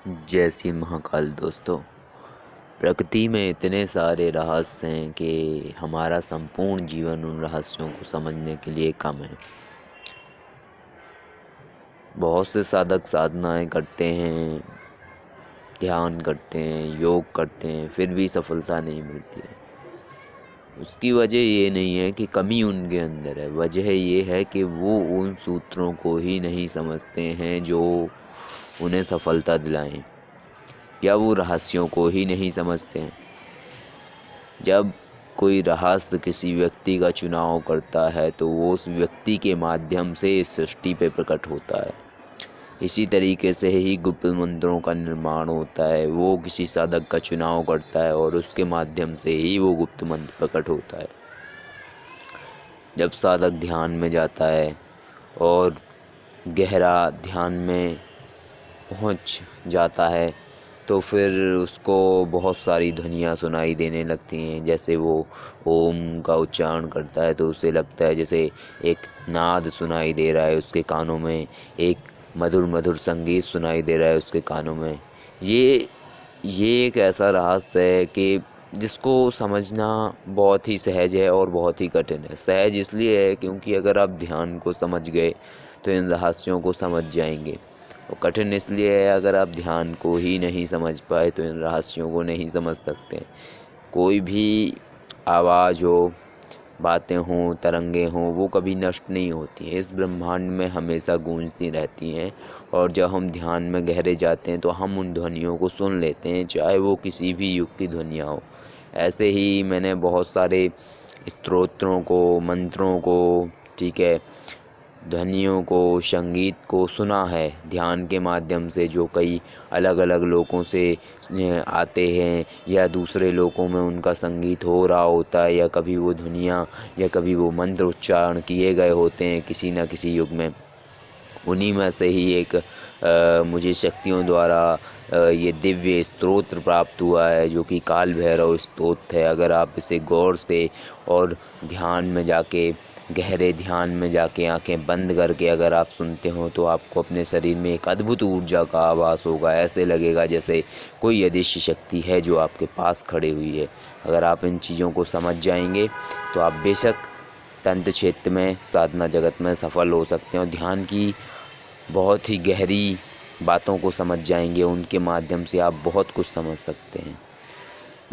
जय श्री महाकाल दोस्तों। प्रकृति में इतने सारे रहस्य हैं कि हमारा संपूर्ण जीवन उन रहस्यों को समझने के लिए कम है। बहुत से साधक साधनाएं करते हैं, ध्यान करते हैं, योग करते हैं, फिर भी सफलता नहीं मिलती है। उसकी वजह ये नहीं है कि कमी उनके अंदर है, वजह ये है कि वो उन सूत्रों को ही नहीं समझते हैं जो उन्हें सफलता दिलाएं, या वो रहस्यों को ही नहीं समझते हैं। जब कोई रहस्य किसी व्यक्ति का चुनाव करता है तो वो उस व्यक्ति के माध्यम से इस सृष्टि पे प्रकट होता है। इसी तरीके से ही गुप्त मंत्रों का निर्माण होता है। वो किसी साधक का चुनाव करता है और उसके माध्यम से ही वो गुप्त मंत्र प्रकट होता है। जब साधक ध्यान में जाता है और गहरा ध्यान में पहुंच जाता है तो फिर उसको बहुत सारी ध्वनियाँ सुनाई देने लगती हैं। जैसे वो ओम का उच्चारण करता है तो उसे लगता है जैसे एक नाद सुनाई दे रहा है उसके कानों में, एक मधुर मधुर संगीत सुनाई दे रहा है उसके कानों में। ये ये एक ऐसा रहस्य है कि जिसको समझना बहुत ही सहज है और बहुत ही कठिन है। सहज इसलिए है क्योंकि अगर आप ध्यान को समझ गए तो इन रहस्यों को समझ जाएंगे, और कठिन इसलिए है अगर आप ध्यान को ही नहीं समझ पाए तो इन रहस्यों को नहीं समझ सकते। कोई भी आवाज़ हो, बातें हों, तरंगे हों, वो कभी नष्ट नहीं होती हैं। इस ब्रह्मांड में हमेशा गूंजती रहती हैं, और जब हम ध्यान में गहरे जाते हैं तो हम उन ध्वनियों को सुन लेते हैं, चाहे वो किसी भी युग की ध्वनियाँ हो। ऐसे ही मैंने बहुत सारे स्तोत्रों को, मंत्रों को, ठीक है, ध्वनियों को, संगीत को सुना है ध्यान के माध्यम से, जो कई अलग अलग लोगों से आते हैं, या दूसरे लोगों में उनका संगीत हो रहा होता है, या कभी वो ध्वनियाँ या कभी वो मंत्र उच्चारण किए गए होते हैं किसी न किसी युग में। उन्हीं में से ही एक मुझे शक्तियों द्वारा ये दिव्य स्तोत्र प्राप्त हुआ है, जो कि काल भैरव स्तोत्र है। अगर आप इसे गौर से और ध्यान में जाके, गहरे ध्यान में जाके आंखें बंद करके अगर आप सुनते हो तो आपको अपने शरीर में एक अद्भुत ऊर्जा का आभास होगा। ऐसे लगेगा जैसे कोई अदृश्य शक्ति है जो आपके पास खड़ी हुई है। अगर आप इन चीज़ों को समझ जाएंगे तो आप बेशक तंत्र क्षेत्र में, साधना जगत में सफल हो सकते हैं, और ध्यान की बहुत ही गहरी बातों को समझ जाएंगे। उनके माध्यम से आप बहुत कुछ समझ सकते हैं।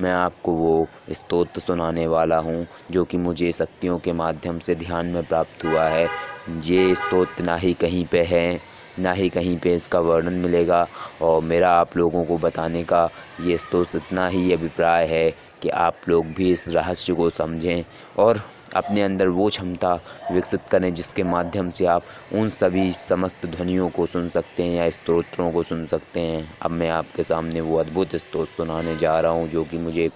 मैं आपको वो स्तोत्र सुनाने वाला हूँ जो कि मुझे शक्तियों के माध्यम से ध्यान में प्राप्त हुआ है। ये स्तोत्र ना ही कहीं पे है, ना ही कहीं पे इसका वर्णन मिलेगा, और मेरा आप लोगों को बताने का ये स्तोत्र इतना ही अभिप्राय है कि आप लोग भी इस रहस्य को समझें और अपने अंदर वो क्षमता विकसित करें जिसके माध्यम से आप उन सभी समस्त ध्वनियों को सुन सकते हैं या स्तोत्रों को सुन सकते हैं। अब मैं आपके सामने वो अद्भुत स्तोत्र सुनाने जा रहा हूँ जो कि मुझे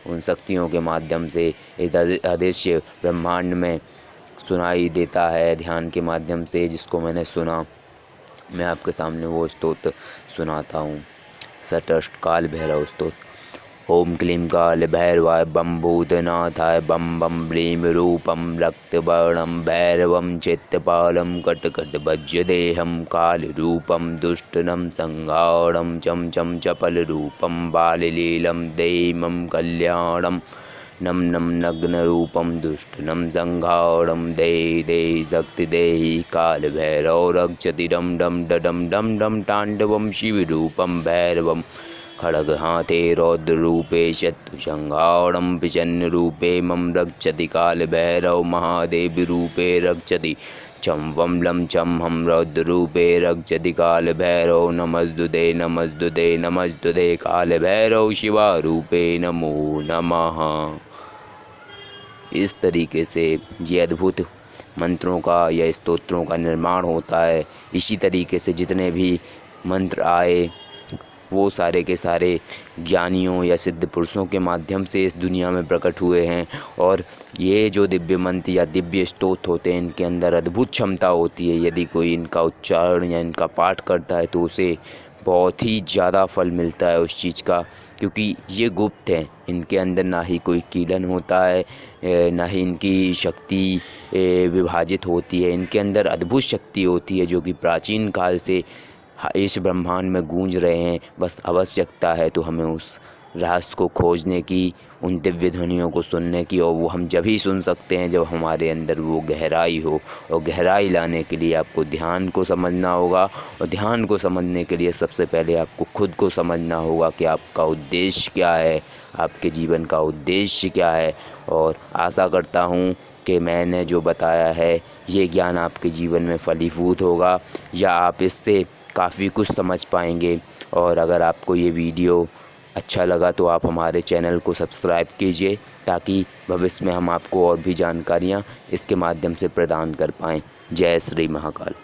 उन शक्तियों के माध्यम से एक अदृश्य ब्रह्मांड में सुनाई देता है ध्यान के माध्यम से, जिसको मैंने सुना। मैं आपके सामने वो स्तोत्र सुनाता हूँ। सटष्ट काल भैरव स्तोत्र। ओम क्लीं काल भैरवाय बम भूतनाथाय बम बम ब्रीं रूपम रक्तवर्णं भैरवं चित्तपालं कटकटभज्यदेहं कालरूपं दुष्टनं संहारं चं चं चपलरूपं बाललीलं दैमं कल्याणं नम नम नग्नरूपं दुष्टनं संहारं देहि देहि शक्ति देहि काल भैरव रक्षति डम डम डम डम डम तांडवं शिवरूपं भैरवं खड्गहाते रौद्ररूपे शत्रुसंहारं प्रचण्डरूपे मम रक्षति कालभैरव महादेवरूपे रक्षति चं वं लं चं हम रौद्ररूपे रक्षति कालभैरव नमस्तुते नमस्तुते नमस्तुते कालभैरव शिवारूपे नमो नमः। इस तरीके से ये अद्भुत मंत्रों का या स्तोत्रों का निर्माण होता है। इसी तरीके से जितने भी मंत्र आए वो सारे के सारे ज्ञानियों या सिद्ध पुरुषों के माध्यम से इस दुनिया में प्रकट हुए हैं। और ये जो दिव्य मंत्र या दिव्य स्तोत्र होते हैं इनके अंदर अद्भुत क्षमता होती है। यदि कोई इनका उच्चारण या इनका पाठ करता है तो उसे बहुत ही ज़्यादा फल मिलता है उस चीज़ का, क्योंकि ये गुप्त हैं। इनके अंदर ना ही कोई कीलन होता है, ना ही इनकी शक्ति विभाजित होती है। इनके अंदर अद्भुत शक्ति होती है जो कि प्राचीन काल से इस ब्रह्मांड में गूंज रहे हैं। बस आवश्यकता है तो हमें उस रहस्य को खोजने की, उन दिव्य ध्वनियों को सुनने की, और वो हम जब ही सुन सकते हैं जब हमारे अंदर वो गहराई हो। और गहराई लाने के लिए आपको ध्यान को समझना होगा, और ध्यान को समझने के लिए सबसे पहले आपको खुद को समझना होगा कि आपका उद्देश्य क्या है, आपके जीवन का उद्देश्य क्या है। और आशा करता हूँ कि मैंने जो बताया है ये ज्ञान आपके जीवन में फलीभूत होगा, या आप इससे काफ़ी कुछ समझ पाएंगे। और अगर आपको ये वीडियो अच्छा लगा तो आप हमारे चैनल को सब्सक्राइब कीजिए, ताकि भविष्य में हम आपको और भी जानकारियाँ इसके माध्यम से प्रदान कर पाएँ। जय श्री महाकाल।